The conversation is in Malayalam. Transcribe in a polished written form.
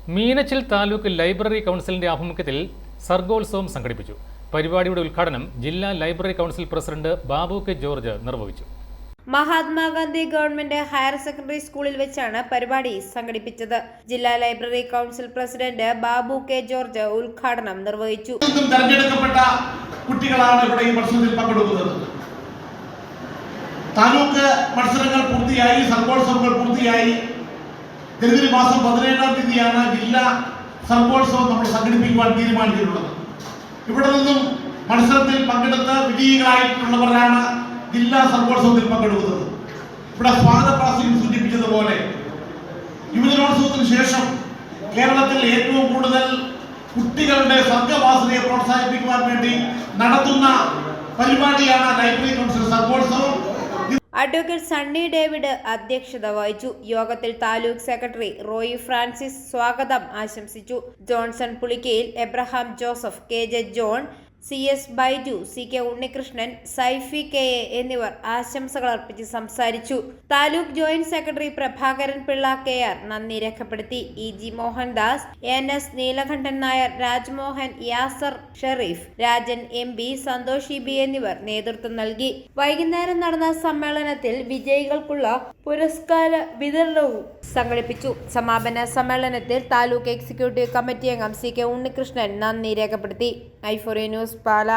മീനച്ചിൽ താലൂക്ക് ലൈബ്രറി കൗൺസിലിന്റെ ആഭിമുഖ്യത്തിൽ സർഗോത്സവം സംഘടിപ്പിച്ചു. പരിപാടിയുടെ ഉദ്ഘാടനം ജില്ലാ library council president Babu K George നിർവഹിച്ചു. മഹാത്മാഗാന്ധി ഗവൺമെന്റ് ഹയർ സെക്കൻഡറി സ്കൂളിൽ വെച്ചാണ് പരിപാടി സംഘടിപ്പിച്ചത്. ജില്ലാ library council president Babu K George ഉദ്ഘാടനം നിർവഹിച്ചു. തെരഞ്ഞെടുക്കപ്പെട്ട കുട്ടികളാണ് ഇവിടെ ഈ മത്സരത്തിൽ പങ്കെടുക്കുന്നത്. താലൂക്ക് മത്സരങ്ങൾ പൂർത്തിയായി, സർഗോത്സവങ്ങൾ പൂർത്തിയായി. ജനുവരി മാസം 17-ാം തീയതിയാണ് ജില്ലാ സർഗോത്സവം നമ്മൾ സംഘടിപ്പിക്കുവാൻ തീരുമാനിച്ചിട്ടുള്ളത്. ഇവിടെ നിന്നും മത്സരത്തിൽ പങ്കെടുത്ത് വിജയികളായിട്ടുള്ളവരാണ് ജില്ലാ സർഗോത്സവത്തിൽ പങ്കെടുക്കുന്നത്. ഇവിടെ സ്വാഗത പ്രാസംഗികൻ സൂചിപ്പിച്ചതുപോലെ യുവജനോത്സവത്തിന് ശേഷം കേരളത്തിൽ ഏറ്റവും കൂടുതൽ കുട്ടികളുടെ സർഗവാസനയെ പ്രോത്സാഹിപ്പിക്കുവാൻ വേണ്ടി നടത്തുന്ന പരിപാടിയാണ് library council Sargotsavam. Advocate Sunny David അധ്യക്ഷത വഹിച്ചു. യോഗത്തിൽ താലൂക്ക് സെക്രട്ടറി റോയി ഫ്രാൻസിസ് സ്വാഗതം ആശംസിച്ചു. Johnson Pulikkayil, Abraham Joseph, K J John, CS Baiju, CK Unnikrishnan, Saifi KA എന്നിവർ ആശംസകൾ അർപ്പിച്ച് സംസാരിച്ചു. Taluk joint secretary Prabhakaran Pillai KR നന്ദി രേഖപ്പെടുത്തി. EG Mohandas, NS Neelakantan Nair, Rajmohan, Yasar Sharif, Rajan MB, Santhosh EB എന്നിവർ നേതൃത്വം നൽകി. വൈകുന്നേരം നടന്ന സമ്മേളനത്തിൽ വിജയികൾക്കുള്ള പുരസ്കാര വിതരണവും സംഘടിപ്പിച്ചു. സമാപന സമ്മേളനത്തിൽ താലൂക്ക് എക്സിക്യൂട്ടീവ് കമ്മിറ്റി അംഗം CK ഉണ്ണികൃഷ്ണൻ നന്ദി രേഖപ്പെടുത്തി. i4A ന്യൂസ് പാല.